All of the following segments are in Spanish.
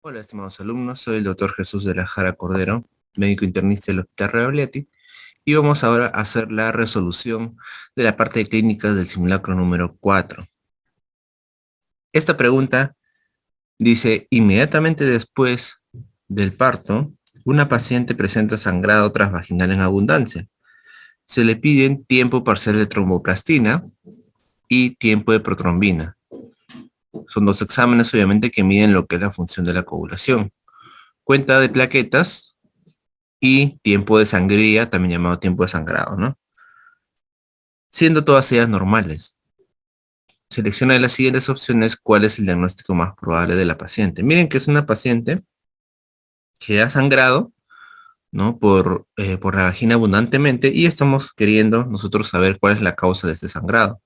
Hola, estimados alumnos, soy el doctor Jesús de la Jara Cordero, médico internista del Hospital Realetti, y vamos ahora a hacer la resolución de la parte de clínicas del simulacro número 4. Esta pregunta dice, inmediatamente después del parto, una paciente presenta sangrado transvaginal en abundancia. Se le piden tiempo parcial de tromboplastina y tiempo de protrombina. Son dos exámenes, obviamente, que miden lo que es la función de la coagulación. Cuenta de plaquetas y tiempo de sangría, también llamado tiempo de sangrado, ¿no? Siendo todas ellas normales. Selecciona de las siguientes opciones cuál es el diagnóstico más probable de la paciente. Miren que es una paciente que ha sangrado, ¿no? Por la vagina abundantemente y estamos queriendo nosotros saber cuál es la causa de este sangrado.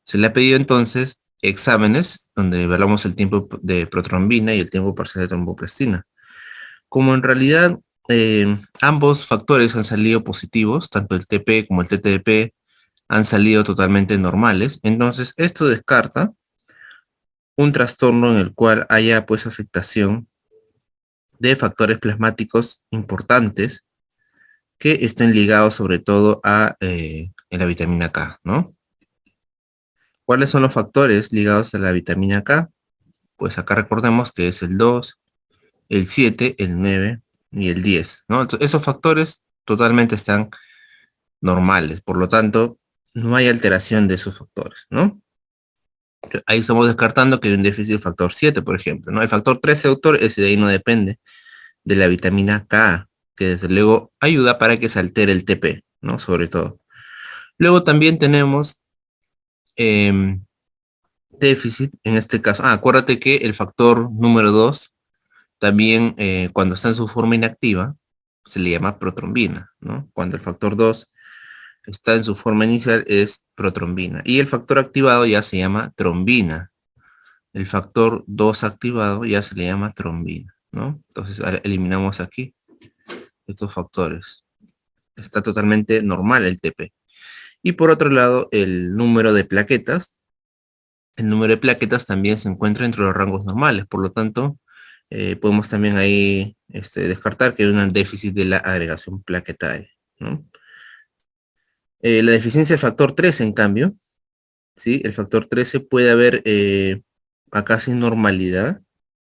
Se le ha pedido entonces exámenes donde evaluamos el tiempo de protrombina y el tiempo parcial de tromboplastina. Como en realidad ambos factores han salido positivos, tanto el TP como el TTP han salido totalmente normales, entonces esto descarta un trastorno en el cual haya pues afectación de factores plasmáticos importantes que estén ligados sobre todo a la vitamina K, ¿no? ¿Cuáles son los factores ligados a la vitamina K? Pues acá recordemos que es el 2, el 7, el 9 y el 10, ¿no? Entonces, esos factores totalmente están normales, por lo tanto, no hay alteración de esos factores, ¿no? Ahí estamos descartando que hay un déficit del factor 7, por ejemplo, ¿no? El factor 13, doctor, ese de ahí no depende de la vitamina K, que desde luego ayuda para que se altere el TP, ¿no? Sobre todo. Luego también tenemos eh, déficit, en este caso, acuérdate que el factor número 2, también cuando está en su forma inactiva, se le llama protrombina, ¿no? Cuando el factor 2 está en su forma inicial es protrombina. Y el factor activado ya se llama trombina. El factor 2 activado ya se le llama trombina, ¿no? Entonces eliminamos aquí estos factores. Está totalmente normal el TP. Y por otro lado, el número de plaquetas. El número de plaquetas también se encuentra entre los rangos normales. Por lo tanto, podemos también ahí descartar que hay un déficit de la agregación plaquetaria, ¿no? La deficiencia del factor 3, en cambio, ¿sí? El factor 13 puede haber acá sin normalidad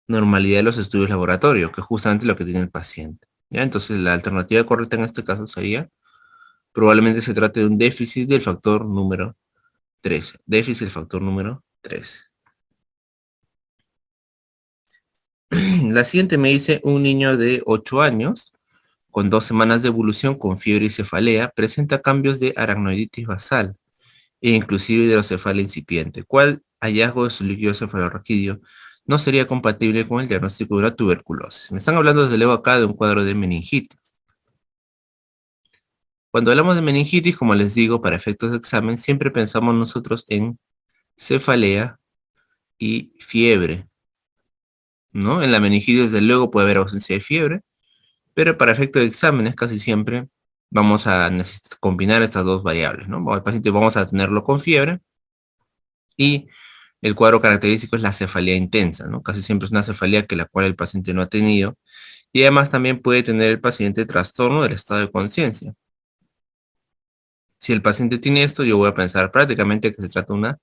de los estudios laboratorios, que es justamente lo que tiene el paciente, ¿ya? Entonces la alternativa correcta en este caso sería, probablemente se trate de un déficit del factor número 13. Déficit del factor número 13. La siguiente me dice, un niño de 8 años, con 2 semanas de evolución, con fiebre y cefalea, presenta cambios de aracnoiditis basal e inclusive hidrocefalia incipiente. ¿Cuál hallazgo de su líquido cefalorraquídeo no sería compatible con el diagnóstico de una tuberculosis? Me están hablando desde luego acá de un cuadro de meningitis. Cuando hablamos de meningitis, como les digo, para efectos de examen, siempre pensamos nosotros en cefalea y fiebre, ¿no? En la meningitis, desde luego, puede haber ausencia de fiebre, pero para efectos de exámenes casi siempre vamos a combinar estas dos variables, ¿no? Al paciente vamos a tenerlo con fiebre y el cuadro característico es la cefalea intensa, ¿no? Casi siempre es una cefalea que la cual el paciente no ha tenido y además también puede tener el paciente trastorno del estado de conciencia. Si el paciente tiene esto, yo voy a pensar prácticamente que se trata de una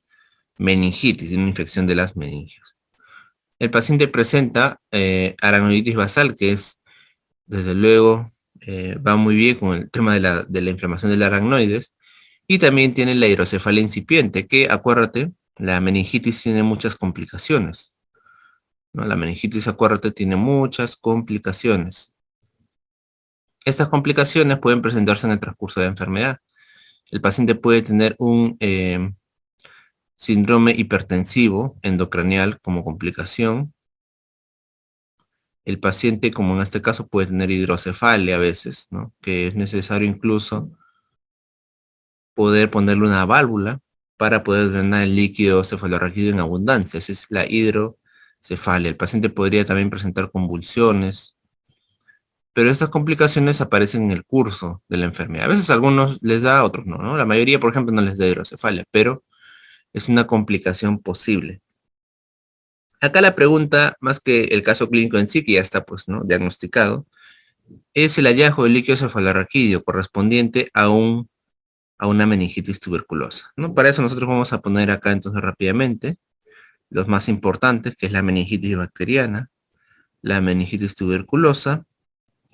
meningitis, una infección de las meningios. El paciente presenta aracnoiditis basal, que es, desde luego, va muy bien con el tema de la inflamación del aracnoides, y también tiene la hidrocefalia incipiente, que, acuérdate, la meningitis tiene muchas complicaciones, ¿no? La meningitis, acuérdate, tiene muchas complicaciones. Estas complicaciones pueden presentarse en el transcurso de la enfermedad. El paciente puede tener un síndrome hipertensivo endocranial como complicación. El paciente, como en este caso, puede tener hidrocefalia a veces, ¿no? Que es necesario incluso poder ponerle una válvula para poder drenar el líquido cefalorraquídeo en abundancia. Esa es la hidrocefalia. El paciente podría también presentar convulsiones, pero estas complicaciones aparecen en el curso de la enfermedad. A veces a algunos les da, a otros no, ¿no? La mayoría, por ejemplo, no les da hidrocefalia, pero es una complicación posible. Acá la pregunta, más que el caso clínico en sí, que ya está pues, ¿no?, diagnosticado, es el hallazgo del líquido cefalorraquídeo correspondiente a una meningitis tuberculosa, ¿no? Para eso nosotros vamos a poner acá entonces rápidamente los más importantes, que es la meningitis bacteriana, la meningitis tuberculosa,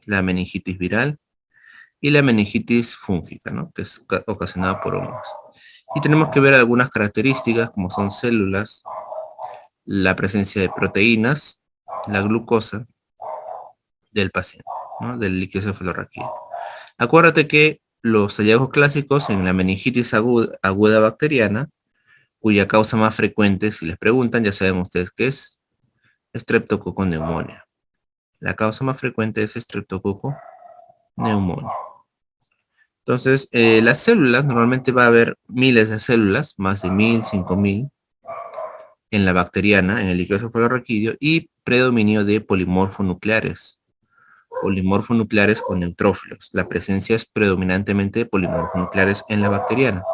la meningitis viral y la meningitis fúngica, ¿no?, que es ocasionada por hongos. Y tenemos que ver algunas características como son células, la presencia de proteínas, la glucosa del paciente, ¿no?, del líquido cefalorraquídeo. Acuérdate que los hallazgos clásicos en la meningitis aguda bacteriana, cuya causa más frecuente, si les preguntan, ya saben ustedes qué es Streptococcus pneumoniae. La causa más frecuente es Streptococcus pneumoniae. Entonces, las células, normalmente va a haber miles de células, más de 1000, 5000, en la bacteriana, en el líquido cefalorraquídeo, y predominio de polimorfonucleares. Polimorfonucleares con neutrófilos. La presencia es predominantemente de polimorfonucleares en la bacteriana.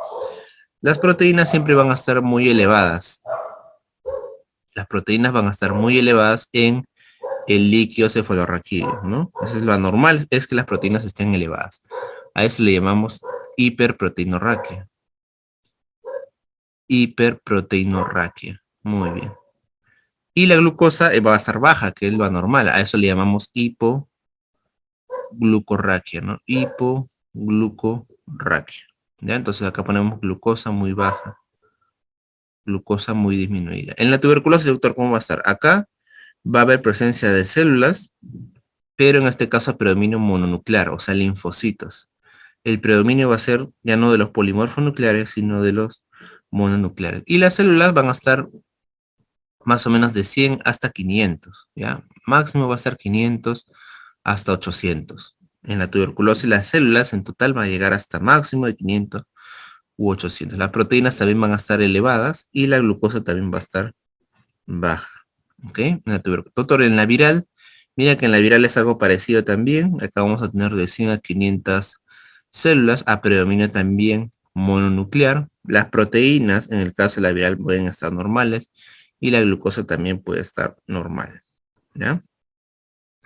Las proteínas siempre van a estar muy elevadas. Las proteínas van a estar muy elevadas en el líquido cefalorraquídeo, ¿no? Eso es lo anormal, es que las proteínas estén elevadas. A eso le llamamos hiperproteinorraquia. Hiperproteinorraquia. Muy bien. Y la glucosa va a estar baja, que es lo anormal. A eso le llamamos hipoglucorraquia, ¿no? Hipoglucorraquia. ¿Ya? Entonces acá ponemos glucosa muy baja, glucosa muy disminuida. En la tuberculosis, doctor, ¿cómo va a estar? Acá va a haber presencia de células, pero en este caso predominio mononuclear, o sea, linfocitos. El predominio va a ser ya no de los polimorfonucleares, sino de los mononucleares. Y las células van a estar más o menos de 100 hasta 500, ¿ya? Máximo va a ser 500 hasta 800. En la tuberculosis las células en total van a llegar hasta máximo de 500 u 800. Las proteínas también van a estar elevadas y la glucosa también va a estar baja. ¿Ok? Doctor, en la viral, mira que en la viral es algo parecido también. Acá vamos a tener de 100 a 500 células, a predominio también mononuclear. Las proteínas, en el caso de la viral, pueden estar normales y la glucosa también puede estar normal. ¿Ya?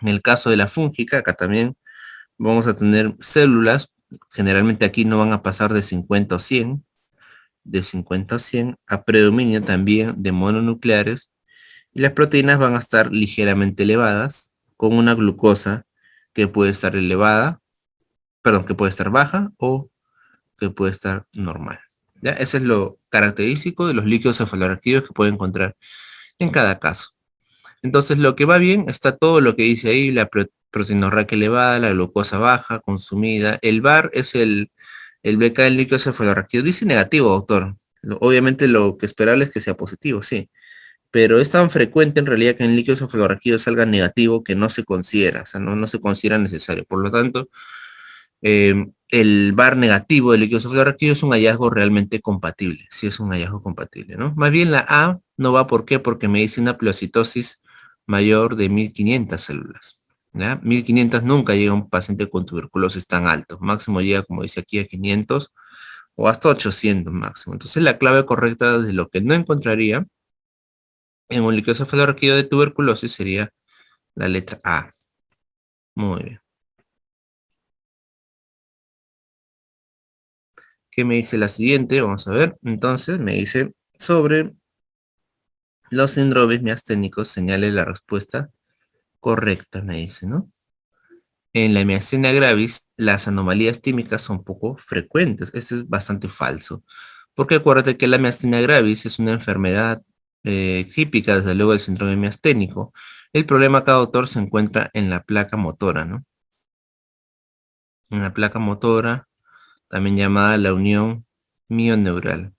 En el caso de la fúngica, acá también vamos a tener células, generalmente aquí no van a pasar de 50 o 100, de 50 a 100, a predominio también de mononucleares, y las proteínas van a estar ligeramente elevadas, con una glucosa que puede estar elevada, perdón, que puede estar baja o que puede estar normal. ¿Ya? Eso es lo característico de los líquidos cefalorraquídeos que puede encontrar en cada caso. Entonces, lo que va bien está todo lo que dice ahí, la proteinorraquia elevada, la glucosa baja, consumida. El VAR es el BK del líquido cefalorraquídeo. Dice negativo, doctor. Obviamente lo que esperable es que sea positivo, sí. Pero es tan frecuente en realidad que en el líquido cefalorraquídeo salga negativo que no se considera, o sea, no se considera necesario. Por lo tanto, el VAR negativo del líquido cefalorraquídeo es un hallazgo realmente compatible, sí es un hallazgo compatible, ¿no? Más bien la A no va, ¿por qué? Porque me dice una pleocitosis mayor de 1500 células, ¿ya? 1500 nunca llega un paciente con tuberculosis tan alto, máximo llega, como dice aquí, a 500 o hasta 800 máximo. Entonces la clave correcta de lo que no encontraría en un líquido cefalorraquídeo de tuberculosis sería la letra A. Muy bien. ¿Qué me dice la siguiente? Vamos a ver. Entonces me dice sobre los síndromes miasténicos, señale la respuesta correcta, me dice, ¿no? En la miastenia gravis, las anomalías tímicas son poco frecuentes. Eso es bastante falso. Porque acuérdate que la miastenia gravis es una enfermedad típica, desde luego, del síndrome miasténico. El problema acá, doctor, se encuentra en la placa motora, ¿no? En la placa motora, también llamada la unión mioneural.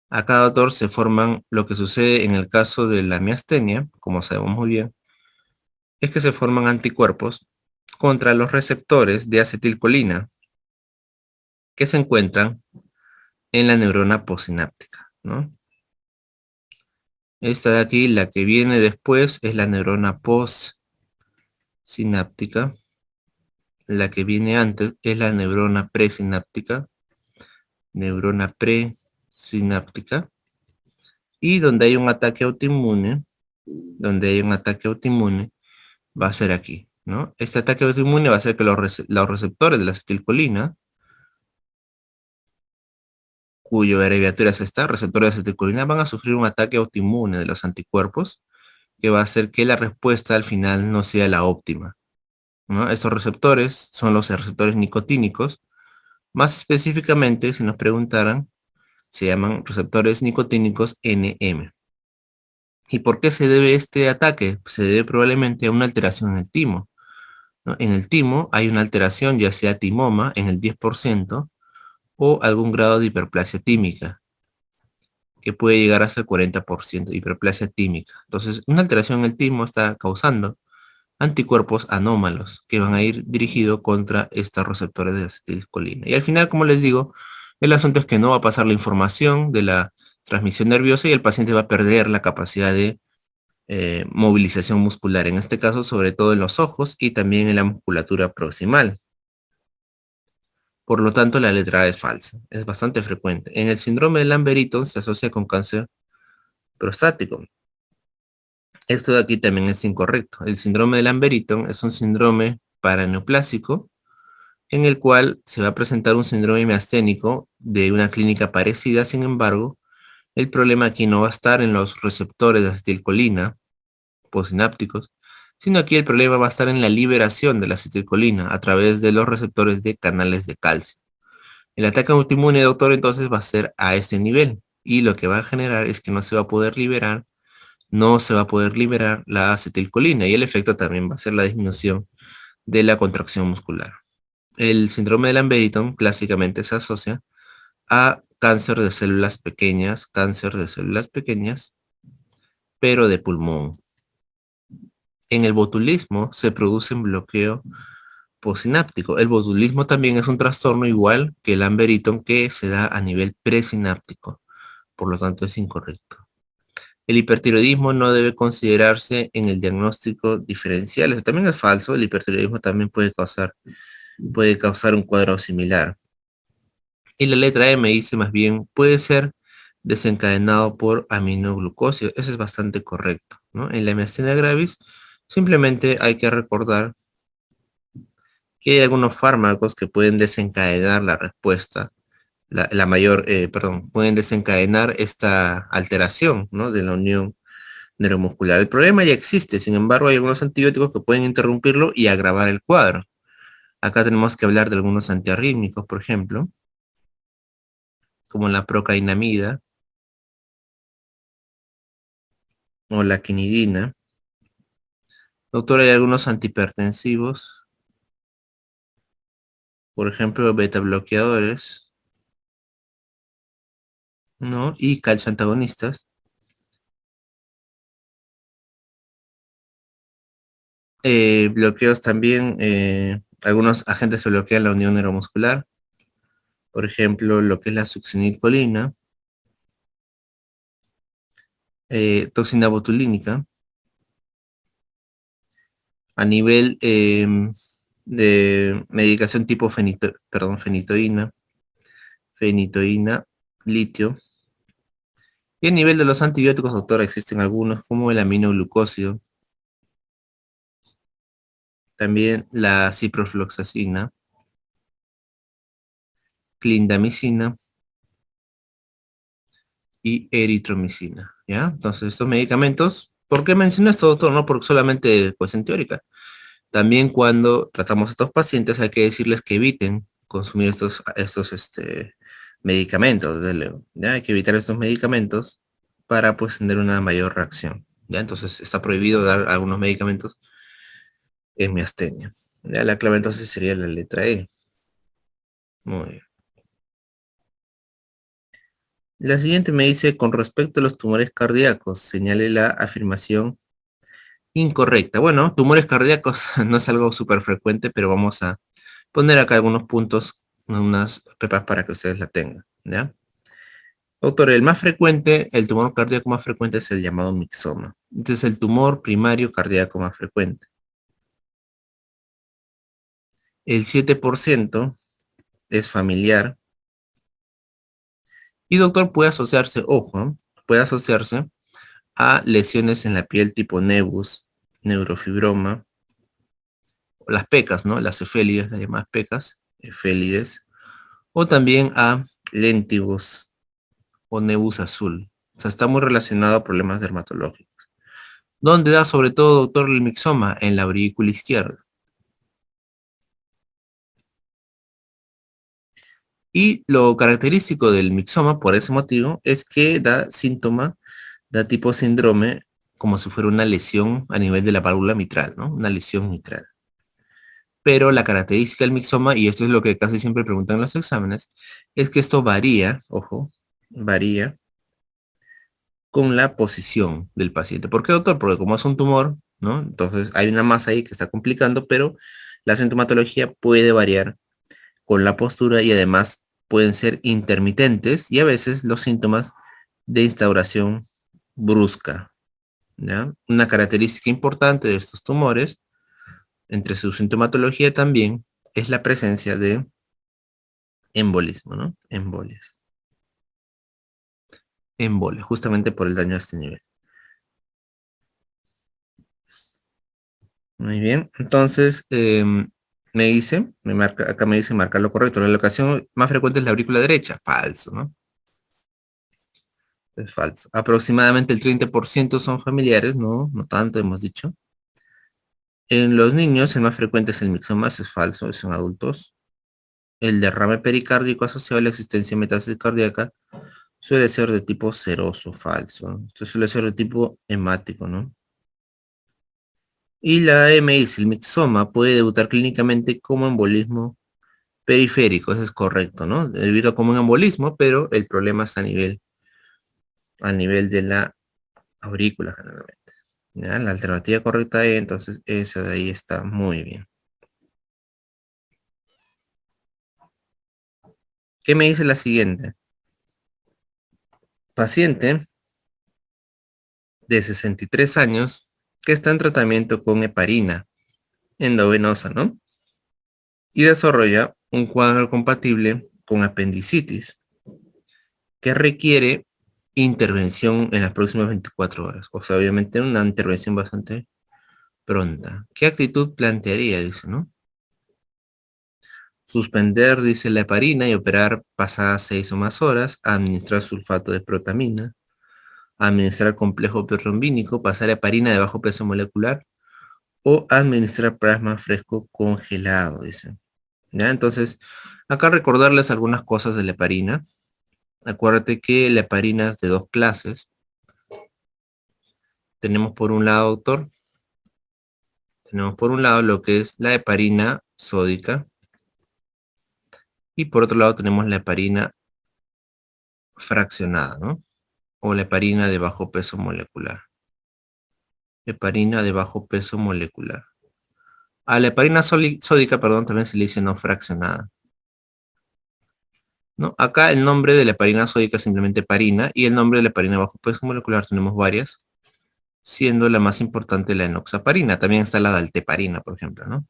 Acá, doctor, se forman lo que sucede en el caso de la miastenia, como sabemos muy bien, es que se forman anticuerpos contra los receptores de acetilcolina que se encuentran en la neurona postsináptica, ¿no? Esta de aquí, la que viene después, es la neurona postsináptica. La que viene antes es la neurona presináptica. Neurona presináptica. Y donde hay un ataque autoinmune, va a ser aquí, ¿no? Este ataque autoinmune va a ser que los receptores de la acetilcolina, cuya abreviatura es esta, receptores de acetilcolina, van a sufrir un ataque autoinmune de los anticuerpos, que va a hacer que la respuesta al final no sea la óptima, ¿no? Estos receptores son los receptores nicotínicos. Más específicamente, si nos preguntaran, se llaman receptores nicotínicos NM. ¿Y por qué se debe este ataque? Se debe probablemente a una alteración en el timo, ¿no? En el timo hay una alteración, ya sea timoma en el 10% o algún grado de hiperplasia tímica, que puede llegar hasta el 40% de hiperplasia tímica. Entonces, una alteración en el timo está causando anticuerpos anómalos que van a ir dirigidos contra estos receptores de acetilcolina. Y al final, como les digo, el asunto es que no va a pasar la información de la transmisión nerviosa y el paciente va a perder la capacidad de movilización muscular, en este caso sobre todo en los ojos y también en la musculatura proximal. Por lo tanto, la letra A es falsa, es bastante frecuente. En el síndrome de Lambert-Eaton se asocia con cáncer prostático. Esto de aquí también es incorrecto. El síndrome de Lambert-Eaton es un síndrome paraneoplásico en el cual se va a presentar un síndrome miasténico de una clínica parecida. Sin embargo, el problema aquí no va a estar en los receptores de acetilcolina postsinápticos, sino aquí el problema va a estar en la liberación de la acetilcolina a través de los receptores de canales de calcio. El ataque autoinmune, doctor, entonces va a ser a este nivel y lo que va a generar es que no se va a poder liberar la acetilcolina y el efecto también va a ser la disminución de la contracción muscular. El síndrome de Lambert-Eaton clásicamente se asocia a cáncer de células pequeñas, pero de pulmón. En el botulismo se produce un bloqueo postsináptico. El botulismo también es un trastorno igual que el Lambert-Eaton que se da a nivel presináptico, por lo tanto es incorrecto. El hipertiroidismo no debe considerarse en el diagnóstico diferencial. Eso también es falso. El hipertiroidismo también puede causar un cuadro similar. Y la letra M dice más bien, puede ser desencadenado por aminoglucósidos. Eso es bastante correcto, ¿no? En la miastenia gravis, simplemente hay que recordar que hay algunos fármacos que pueden desencadenar la respuesta, pueden desencadenar esta alteración, ¿no? De la unión neuromuscular. El problema ya existe, sin embargo, hay algunos antibióticos que pueden interrumpirlo y agravar el cuadro. Acá tenemos que hablar de algunos antiarrítmicos, por ejemplo, como la procainamida o la quinidina. Doctor, hay algunos antihipertensivos, por ejemplo, beta bloqueadores, ¿no? Y calcio antagonistas. Bloqueos también, algunos agentes que bloquean la unión neuromuscular, por ejemplo, lo que es la succinilcolina, toxina botulínica. A nivel de medicación tipo fenitoína, litio. Y a nivel de los antibióticos, doctora, existen algunos como el aminoglucósido, también la ciprofloxacina, clindamicina y eritromicina, ¿ya? Entonces, estos medicamentos, ¿por qué menciono esto, doctor? No porque solamente cuestión teórica. También cuando tratamos a estos pacientes hay que decirles que eviten consumir estos medicamentos, ¿ya? Hay que evitar estos medicamentos para pues tener una mayor reacción, ¿ya? Entonces está prohibido dar algunos medicamentos en miastenia. ¿Ya? La clave entonces sería la letra E. Muy bien. La siguiente me dice, con respecto a los tumores cardíacos, señale la afirmación incorrecta. Bueno, tumores cardíacos no es algo súper frecuente, pero vamos a poner acá algunos puntos, unas pepas para que ustedes la tengan, ¿ya? Doctor, el tumor cardíaco más frecuente es el llamado mixoma. Este es el tumor primario cardíaco más frecuente. El 7% es familiar. Y doctor, puede asociarse, ojo, puede asociarse a lesiones en la piel tipo nevus, neurofibroma, o las pecas, ¿no? Las cefélides, las llamadas pecas, efélides, o también a léntigos o nevus azul. O sea, está muy relacionado a problemas dermatológicos. ¿Dónde da sobre todo, doctor, el mixoma? En la aurícula izquierda. Y lo característico del mixoma, por ese motivo, es que da síntoma, da tipo síndrome, como si fuera una lesión a nivel de la válvula mitral, ¿no? Una lesión mitral. Pero la característica del mixoma, y esto es lo que casi siempre preguntan en los exámenes, es que esto varía, ojo, varía con la posición del paciente. ¿Por qué, doctor? Porque como es un tumor, ¿no? Entonces hay una masa ahí que está complicando, pero la sintomatología puede variar con la postura y además pueden ser intermitentes y a veces los síntomas de instauración brusca, ¿ya? Una característica importante de estos tumores, entre su sintomatología también, es la presencia de embolismo, ¿no? Embolias, justamente por el daño a este nivel. Muy bien, entonces me dice, me marca, acá me dice marcar lo correcto. La locación más frecuente es la aurícula derecha. Falso, ¿no? Es falso. Aproximadamente el 30% son familiares, no, no tanto, hemos dicho. En los niños el más frecuente es el mixoma, eso es falso, son adultos. El derrame pericárdico asociado a la existencia de metástasis cardíaca suele ser de tipo seroso, falso. Esto suele ser de tipo hemático, ¿no? Y la AMS, el mixoma, puede debutar clínicamente como embolismo periférico, eso es correcto, ¿no? Debido a como un embolismo, pero el problema está a nivel de la aurícula generalmente. ¿Ya? La alternativa correcta es, entonces, esa de ahí está muy bien. ¿Qué me dice la siguiente? Paciente de 63 años que está en tratamiento con heparina endovenosa, ¿no? Y desarrolla un cuadro compatible con apendicitis que requiere intervención en las próximas 24 horas. O sea, obviamente una intervención bastante pronta. ¿Qué actitud plantearía? Dice, ¿no? Suspender, dice, la heparina y operar pasadas 6 o más horas, administrar sulfato de protamina, administrar complejo protrombínico, pasar heparina de bajo peso molecular o administrar plasma fresco congelado, dice. ¿Ya? Entonces, acá recordarles algunas cosas de la heparina. Acuérdate que la heparina es de dos clases. Tenemos por un lado, doctor, tenemos por un lado lo que es la heparina sódica y por otro lado tenemos la heparina fraccionada, ¿no? O la heparina de bajo peso molecular. Heparina de bajo peso molecular. A la heparina sódica, perdón, también se le dice no fraccionada. ¿No? Acá el nombre de la heparina sódica es simplemente heparina y el nombre de la heparina de bajo peso molecular tenemos varias, siendo la más importante la enoxaparina. También está la dalteparina, por ejemplo, ¿no?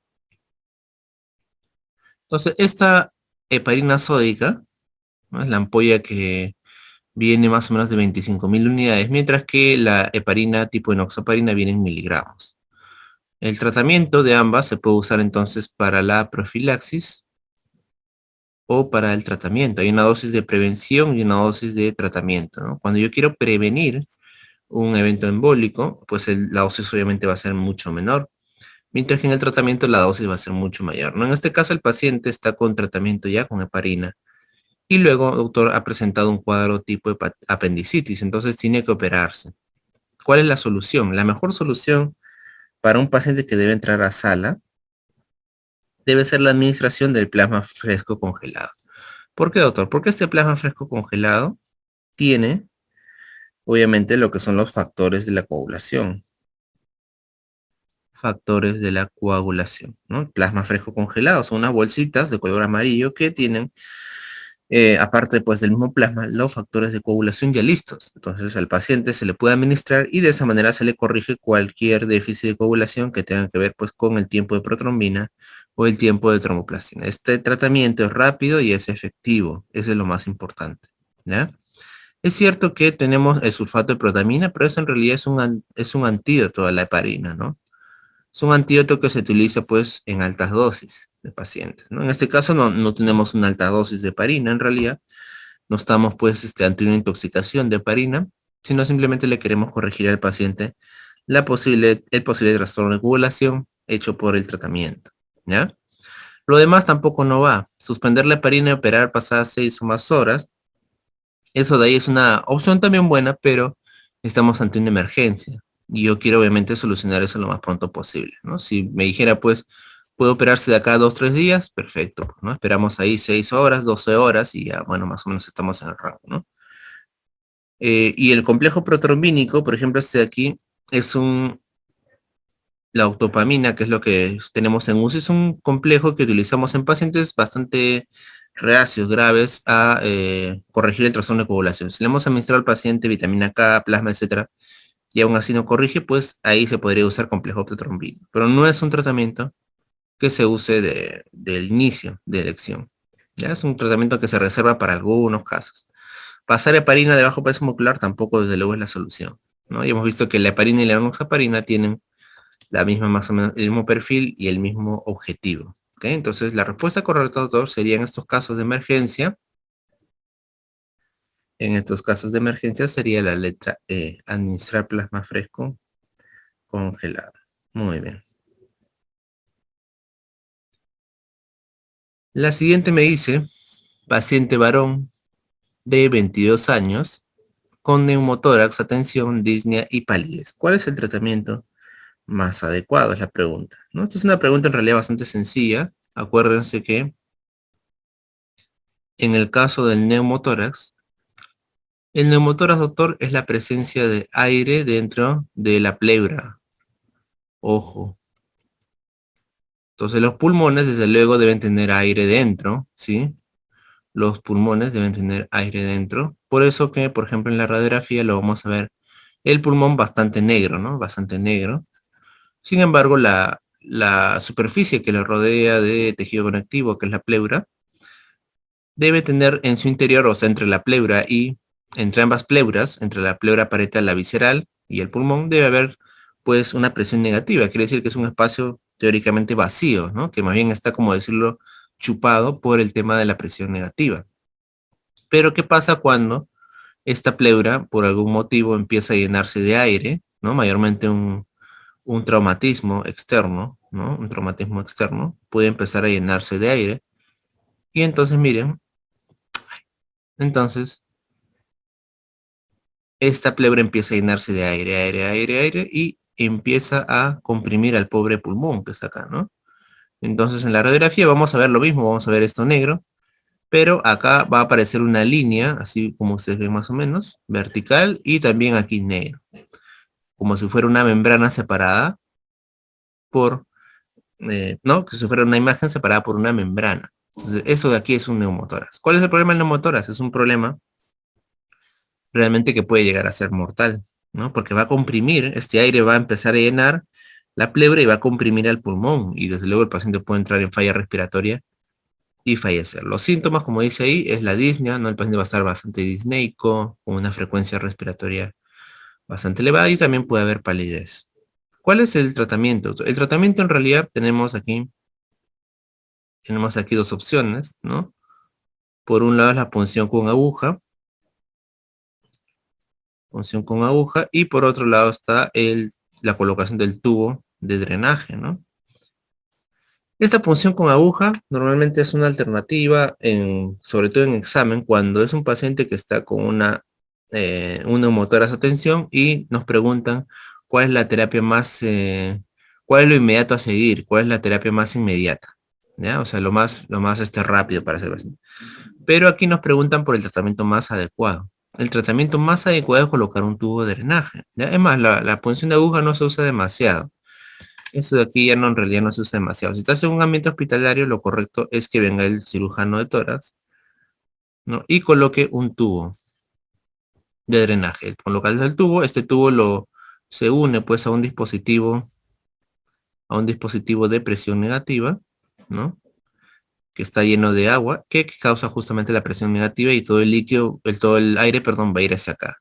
Entonces, esta heparina sódica, ¿no? Es la ampolla que viene más o menos de 25.000 unidades, mientras que la heparina tipo enoxaparina viene en miligramos. El tratamiento de ambas se puede usar entonces para la profilaxis o para el tratamiento. Hay una dosis de prevención y una dosis de tratamiento, ¿no? Cuando yo quiero prevenir un evento embólico, pues la dosis obviamente va a ser mucho menor, mientras que en el tratamiento la dosis va a ser mucho mayor, ¿no? En este caso el paciente está con tratamiento ya con heparina y luego, doctor, ha presentado un cuadro tipo de apendicitis, entonces tiene que operarse. ¿Cuál es la solución? La mejor solución para un paciente que debe entrar a sala debe ser la administración del plasma fresco congelado. ¿Por qué, doctor? Porque este plasma fresco congelado tiene, obviamente, lo que son los factores de la coagulación. Factores de la coagulación, ¿no? Plasma fresco congelado son unas bolsitas de color amarillo que tienen, aparte pues del mismo plasma, los factores de coagulación ya listos. Entonces al paciente se le puede administrar y de esa manera se le corrige cualquier déficit de coagulación que tenga que ver pues con el tiempo de protrombina o el tiempo de tromboplastina. Este tratamiento es rápido y es efectivo, eso es lo más importante, ¿ya? Es cierto que tenemos el sulfato de protamina, pero eso en realidad es un antídoto a la heparina, ¿no? Es un antídoto que se utiliza pues en altas dosis de pacientes, ¿no? En este caso no tenemos una alta dosis de heparina en realidad, no estamos pues ante una intoxicación de heparina, sino simplemente le queremos corregir al paciente el posible trastorno de coagulación hecho por el tratamiento, ¿ya? Lo demás tampoco no va. Suspender la heparina y operar pasadas 6 o más horas, eso de ahí es una opción también buena, pero estamos ante una emergencia. Y yo quiero obviamente solucionar eso lo más pronto posible, ¿no? Si me dijera, pues, puede operarse de acá a 2, 3 días, perfecto, ¿no? Esperamos ahí 6 horas, 12 horas y ya, bueno, más o menos estamos en el rango, ¿no? Y el complejo protrombínico, por ejemplo, este de aquí, es la octopamina, que es lo que tenemos en UCI, es un complejo que utilizamos en pacientes bastante reacios, graves, a corregir el trastorno de coagulación. Si le hemos administrado al paciente vitamina K, plasma, etcétera, y aún así no corrige, pues ahí se podría usar complejo octotrombina. Pero no es un tratamiento que se use del inicio de elección. Ya es un tratamiento que se reserva para algunos casos. Pasar heparina de bajo peso muscular tampoco desde luego es la solución, ¿no? Y hemos visto que la heparina y la enoxaparina tienen la misma más o menos, el mismo perfil y el mismo objetivo. ¿Okay? Entonces la respuesta correcta, doctor, sería en estos casos de emergencia. En estos casos de emergencia sería la letra E, administrar plasma fresco congelado. Muy bien. La siguiente me dice, paciente varón de 22 años con neumotórax, atención, disnea y palidez. ¿Cuál es el tratamiento más adecuado? Es la pregunta, ¿no? Esta es una pregunta en realidad bastante sencilla. Acuérdense que en el caso del neumotórax, el neumotórax, doctor, es la presencia de aire dentro de la pleura. Ojo. Entonces los pulmones, desde luego, deben tener aire dentro, ¿sí? Los pulmones deben tener aire dentro. Por eso que, por ejemplo, en la radiografía lo vamos a ver el pulmón bastante negro, ¿no? Bastante negro. Sin embargo, la superficie que lo rodea de tejido conectivo, que es la pleura, debe tener en su interior, o sea, entre la pleura y entre ambas pleuras, entre la pleura parietal, la visceral y el pulmón, debe haber pues una presión negativa. Quiere decir que es un espacio teóricamente vacío, ¿no? Que más bien está, como decirlo, chupado por el tema de la presión negativa. Pero ¿qué pasa cuando esta pleura, por algún motivo, empieza a llenarse de aire, ¿no? Mayormente un traumatismo externo, ¿no? Un traumatismo externo puede empezar a llenarse de aire. Y entonces, miren, entonces esta pleura empieza a llenarse de aire, aire, aire, aire y empieza a comprimir al pobre pulmón que está acá, ¿no? Entonces en la radiografía vamos a ver lo mismo, vamos a ver esto negro, pero acá va a aparecer una línea, así como ustedes ven más o menos, vertical y también aquí negro, como si fuera una membrana separada por, ¿no? Que si fuera una imagen separada por una membrana. Entonces eso de aquí es un neumotórax. ¿Cuál es el problema del neumotórax? Es un problema realmente que puede llegar a ser mortal, ¿no? Porque va a comprimir, este aire va a empezar a llenar la pleura y va a comprimir al pulmón y desde luego el paciente puede entrar en falla respiratoria y fallecer. Los síntomas, como dice ahí, es la disnea, ¿no? El paciente va a estar bastante disneico, con una frecuencia respiratoria bastante elevada y también puede haber palidez. ¿Cuál es el tratamiento? El tratamiento en realidad tenemos aquí dos opciones, ¿no? Por un lado es la punción con aguja, y por otro lado está la colocación del tubo de drenaje, ¿no? Esta punción con aguja normalmente es una alternativa, sobre todo en examen, cuando es un paciente que está con un neumotórax a tensión y nos preguntan cuál es la terapia cuál es lo inmediato a seguir, cuál es la terapia más inmediata, ¿ya? O sea, lo más rápido para hacer paciente. Pero aquí nos preguntan por el tratamiento más adecuado. El tratamiento más adecuado es colocar un tubo de drenaje, ¿ya? Es más, la punción de aguja no se usa demasiado. Esto de aquí ya no, en realidad no se usa demasiado. Si estás en un ambiente hospitalario, lo correcto es que venga el cirujano de tórax, ¿no? Y coloque un tubo de drenaje. Colocar el tubo, este tubo se une pues a un dispositivo de presión negativa, ¿no? que está lleno de agua, que causa justamente la presión negativa y todo el líquido, todo el aire, perdón, va a ir hacia acá,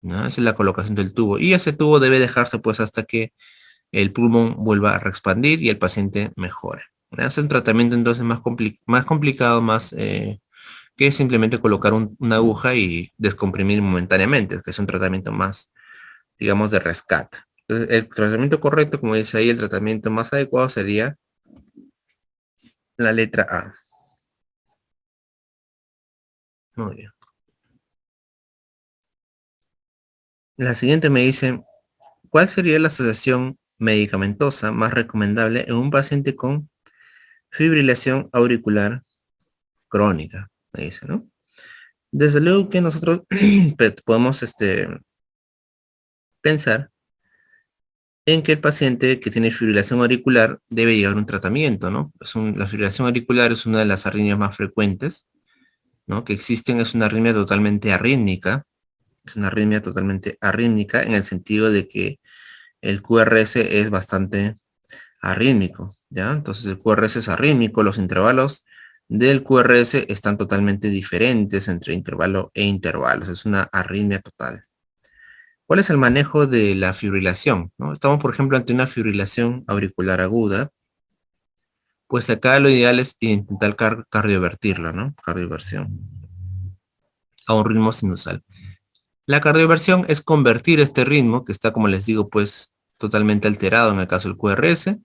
¿no? Esa es la colocación del tubo. Y ese tubo debe dejarse pues hasta que el pulmón vuelva a reexpandir y el paciente mejore. ¿No? Es un tratamiento entonces más complicado, más que simplemente colocar una aguja y descomprimir momentáneamente, que es un tratamiento más, digamos, de rescate. Entonces, el tratamiento correcto, como dice ahí, el tratamiento más adecuado sería la letra A. Muy bien. La siguiente me dice, ¿cuál sería la asociación medicamentosa más recomendable en un paciente con fibrilación auricular crónica? Me dice, ¿no? Desde luego que nosotros podemos pensar en que el paciente que tiene fibrilación auricular debe llevar un tratamiento, ¿no? La fibrilación auricular es una de las arritmias más frecuentes, ¿no? Que existen, es una arritmia totalmente arrítmica, es una arritmia totalmente arrítmica en el sentido de que el QRS es bastante arrítmico, ¿ya? Entonces el QRS es arrítmico, los intervalos del QRS están totalmente diferentes entre intervalo e intervalos, es una arritmia total. ¿Cuál es el manejo de la fibrilación? ¿No? Estamos, por ejemplo, ante una fibrilación auricular aguda, pues acá lo ideal es intentar cardiovertirla, ¿no? Cardioversión a un ritmo sinusal. La cardioversión es convertir este ritmo, que está, como les digo, pues totalmente alterado en el caso del QRS,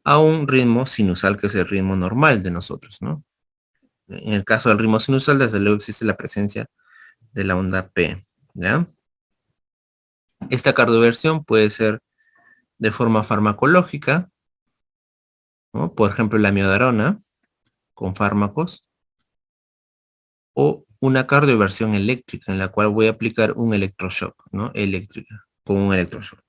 a un ritmo sinusal, que es el ritmo normal de nosotros, ¿no? En el caso del ritmo sinusal, desde luego existe la presencia de la onda P, ¿ya? Esta cardioversión puede ser de forma farmacológica, ¿no? Por ejemplo, la amiodarona con fármacos, o una cardioversión eléctrica en la cual voy a aplicar un electroshock, ¿no? Eléctrica, con un electroshock.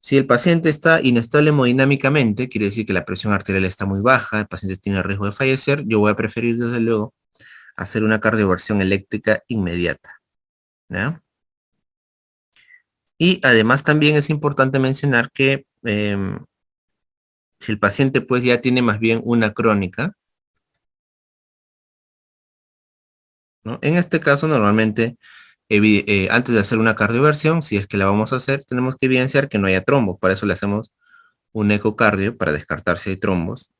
Si el paciente está inestable hemodinámicamente, quiere decir que la presión arterial está muy baja, el paciente tiene riesgo de fallecer, yo voy a preferir desde luego hacer una cardioversión eléctrica inmediata, ¿ya? Y además también es importante mencionar que si el paciente pues ya tiene más bien una crónica, ¿no? En este caso normalmente antes de hacer una cardioversión, si es que la vamos a hacer, tenemos que evidenciar que no haya trombos. Para eso le hacemos un ecocardio para descartar si hay trombos.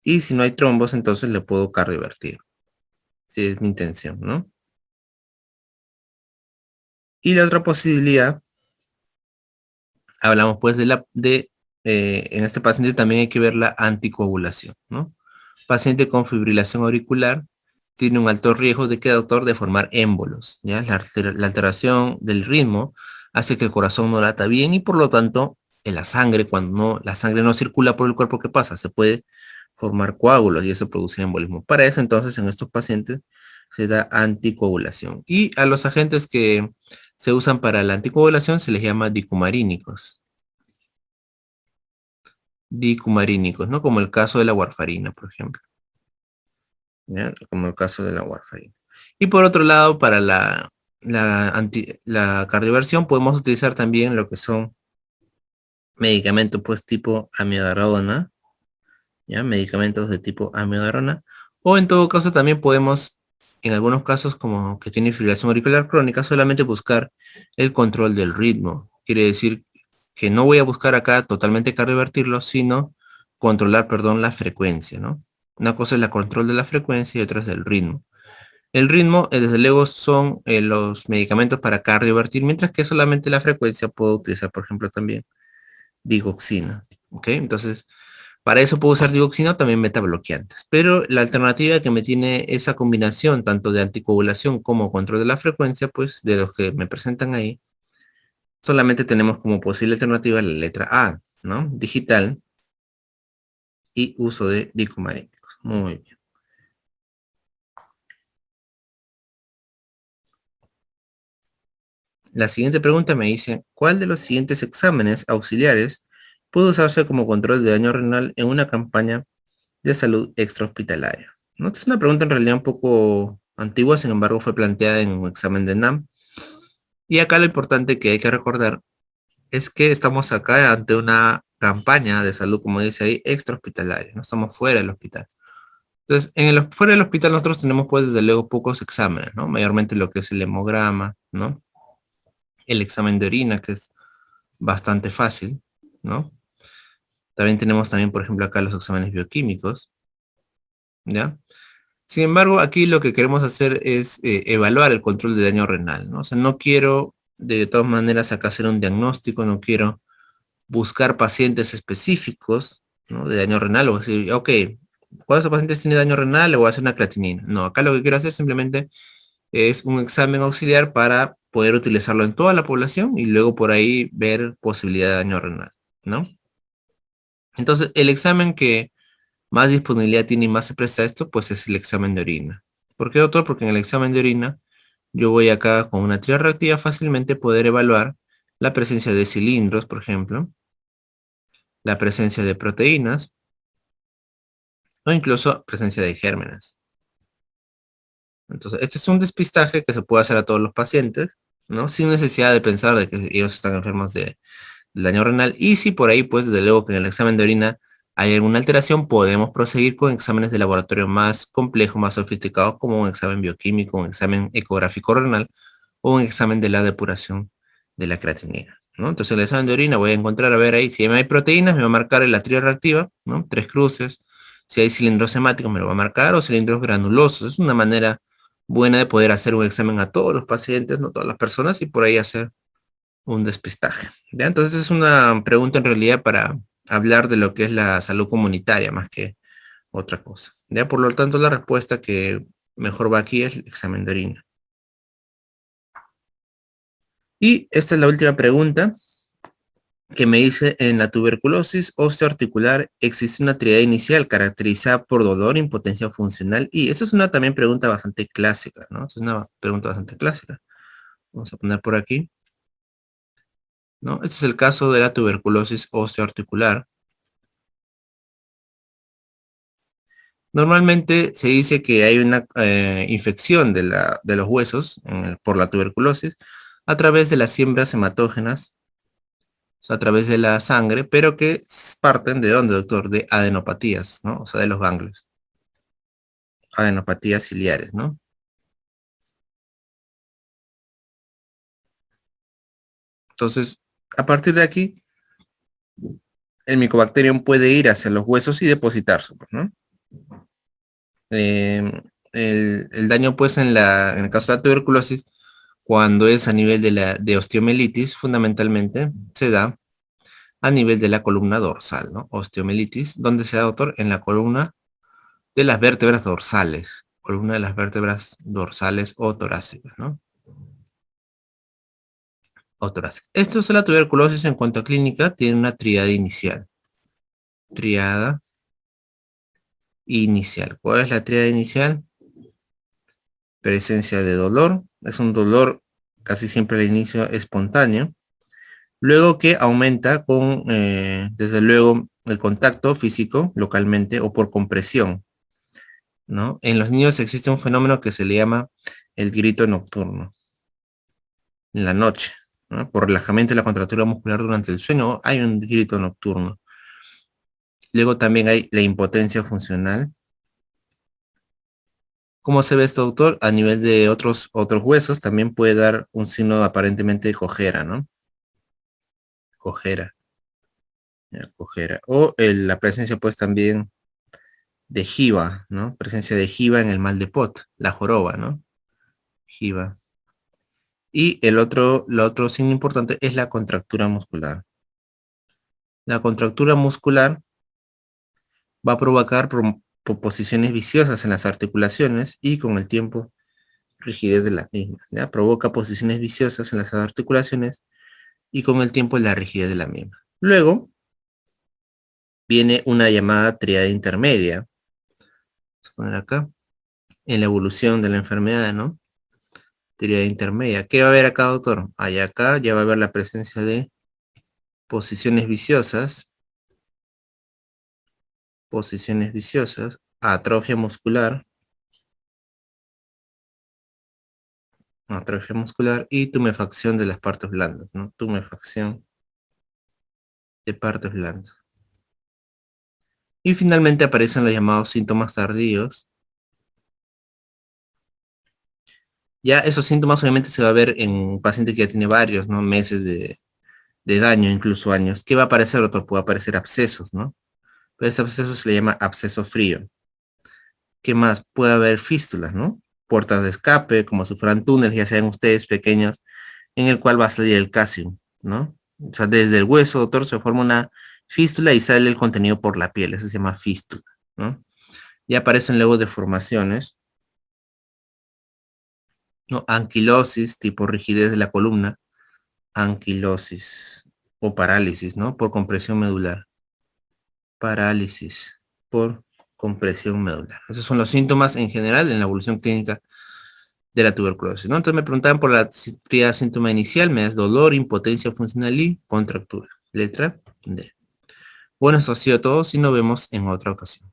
Y si no hay trombos, entonces le puedo cardiovertir. Si es mi intención, ¿no? Y la otra posibilidad, hablamos pues en este paciente también hay que ver la anticoagulación, ¿no? Paciente con fibrilación auricular tiene un alto riesgo de quedar autor de formar émbolos, ¿ya? La alteración del ritmo hace que el corazón no lata bien y por lo tanto en la sangre, cuando la sangre no circula por el cuerpo, ¿qué pasa? Se puede formar coágulos y eso produce embolismo. Para eso entonces en estos pacientes se da anticoagulación. Y a los agentes que se usan para la anticoagulación se les llama dicumarínicos. Dicumarínicos, ¿no? Como el caso de la warfarina, por ejemplo. ¿Ya? Como el caso de la warfarina. Y por otro lado, para la cardioversión podemos utilizar también lo que son medicamentos pues tipo amiodarona, ¿ya? Medicamentos de tipo amiodarona. O en todo caso también podemos, en algunos casos como que tiene fibrilación auricular crónica, solamente buscar el control del ritmo. Quiere decir que no voy a buscar acá totalmente cardiovertirlo, sino controlar, perdón, la frecuencia, ¿no? Una cosa es la control de la frecuencia y otra es el ritmo. El ritmo, desde luego, son los medicamentos para cardiovertir, mientras que solamente la frecuencia puedo utilizar, por ejemplo, también digoxina. ¿Ok? Entonces, para eso puedo usar digoxina o también metabloqueantes. Pero la alternativa que me tiene esa combinación, tanto de anticoagulación como control de la frecuencia, pues de los que me presentan ahí, solamente tenemos como posible alternativa la letra A, ¿no? Digital y uso de dicumarínicos. Muy bien. La siguiente pregunta me dice, ¿cuál de los siguientes exámenes auxiliares puede usarse como control de daño renal en una campaña de salud extrahospitalaria? ¿No? Esta es una pregunta en realidad un poco antigua, sin embargo fue planteada en un examen de NAM. Y acá lo importante que hay que recordar es que estamos acá ante una campaña de salud, como dice ahí, extrahospitalaria, no estamos fuera del hospital. Entonces, fuera del hospital nosotros tenemos pues desde luego pocos exámenes, ¿no? Mayormente lo que es el hemograma, ¿no? El examen de orina, que es bastante fácil, ¿no? También tenemos también, por ejemplo, acá los exámenes bioquímicos, ¿ya? Sin embargo, aquí lo que queremos hacer es evaluar el control de daño renal, ¿no? O sea, no quiero de todas maneras acá hacer un diagnóstico, no quiero buscar pacientes específicos, ¿no? De daño renal o decir, ok, ¿cuántos pacientes tiene daño renal? Le voy a hacer una creatinina. No, acá lo que quiero hacer simplemente es un examen auxiliar para poder utilizarlo en toda la población y luego por ahí ver posibilidad de daño renal, ¿no? Entonces, el examen que más disponibilidad tiene y más se presta a esto, pues es el examen de orina. ¿Por qué, doctor? Porque en el examen de orina yo voy acá con una tría reactiva fácilmente poder evaluar la presencia de cilindros, por ejemplo, la presencia de proteínas o incluso presencia de gérmenes. Entonces, este es un despistaje que se puede hacer a todos los pacientes, ¿no? Sin necesidad de pensar de que ellos están enfermos de daño renal. Y si por ahí, pues, desde luego que en el examen de orina hay alguna alteración, podemos proseguir con exámenes de laboratorio más complejos, más sofisticados, como un examen bioquímico, un examen ecográfico renal o un examen de la depuración de la creatinina, ¿no? Entonces, en el examen de orina voy a encontrar, a ver ahí, si hay proteínas, me va a marcar la reactiva, ¿no? 3 cruces. Si hay cilindros hemáticos, me lo va a marcar, o cilindros granulosos. Es una manera buena de poder hacer un examen a todos los pacientes, no todas las personas, y por ahí hacer un despistaje. ¿Ya? Entonces es una pregunta en realidad para hablar de lo que es la salud comunitaria más que otra cosa. ¿Ya? Por lo tanto, la respuesta que mejor va aquí es el examen de orina. Y esta es la última pregunta que me dice, en la tuberculosis osteoarticular existe una triada inicial caracterizada por dolor, impotencia funcional, y esa es una también pregunta bastante clásica, ¿no? Es una pregunta bastante clásica. Vamos a poner por aquí, ¿no? Este es el caso de la tuberculosis osteoarticular. Sea, se dice que hay una infección de los huesos por la tuberculosis a través de las siembras hematógenas, o sea, a través de la sangre, pero que parten de dónde, doctor, de adenopatías, ¿no? O sea, de los ganglios, adenopatías ciliares, ¿no? Entonces, a partir de aquí, el Mycobacterium puede ir hacia los huesos y depositarse, pues, ¿no? Eh, el daño, pues, en el caso de la tuberculosis, cuando es a nivel de osteomelitis, fundamentalmente se da a nivel de la columna dorsal, ¿no? Osteomelitis, donde se da, doctor, en la columna de las vértebras dorsales, columna de las vértebras dorsales o torácicas, ¿no? O torácicas. Esto es la tuberculosis en cuanto a clínica, tiene una triada inicial. Triada inicial. ¿Cuál es la triada inicial? Presencia de dolor, es un dolor casi siempre al inicio espontáneo, luego que aumenta con, desde luego, el contacto físico localmente o por compresión, ¿no? En los niños existe un fenómeno que se le llama el grito nocturno, en la noche, ¿no? Por relajamiento de la contractura muscular durante el sueño, hay un grito nocturno. Luego también hay la impotencia funcional. ¿Cómo se ve esto, doctor? A nivel de otros huesos también puede dar un signo aparentemente de cojera, ¿no? Cojera, ya, cojera. O la presencia pues también de jiba, ¿no? Presencia de jiba en el mal de Pot, la joroba, ¿no? Jiba. Y el otro signo importante es la contractura muscular. La contractura muscular va a provocar posiciones viciosas en las articulaciones y con el tiempo rigidez de las mismas, ¿ya? Provoca posiciones viciosas en las articulaciones y con el tiempo la rigidez de la misma. Luego viene una llamada triada intermedia. Vamos a poner acá, en la evolución de la enfermedad, ¿no? Triada intermedia. ¿Qué va a haber acá, doctor? Allá acá ya va a haber la presencia de posiciones viciosas, atrofia muscular y tumefacción de las partes blandas, ¿no? Tumefacción de partes blandas. Y finalmente aparecen los llamados síntomas tardíos. Ya esos síntomas obviamente se va a ver en un paciente que ya tiene varios, ¿no? Meses de daño, incluso años. ¿Qué va a aparecer? Otro puede aparecer abscesos, ¿no? Pero ese absceso se le llama absceso frío. ¿Qué más? Puede haber fístulas, ¿no? Puertas de escape, como si fueran túneles, ya sean ustedes pequeños, en el cual va a salir el calcio, ¿no? O sea, desde el hueso, doctor, se forma una fístula y sale el contenido por la piel, eso se llama fístula, ¿no? Y aparecen luego deformaciones, ¿no? Anquilosis, tipo rigidez de la columna, anquilosis o parálisis, ¿no? Por compresión medular. Parálisis por compresión medular. Esos son los síntomas en general en la evolución clínica de la tuberculosis, ¿no? Entonces me preguntaban por la síntoma inicial, me das dolor, impotencia funcional y contractura. Letra D. Bueno, eso ha sido todo y nos vemos en otra ocasión.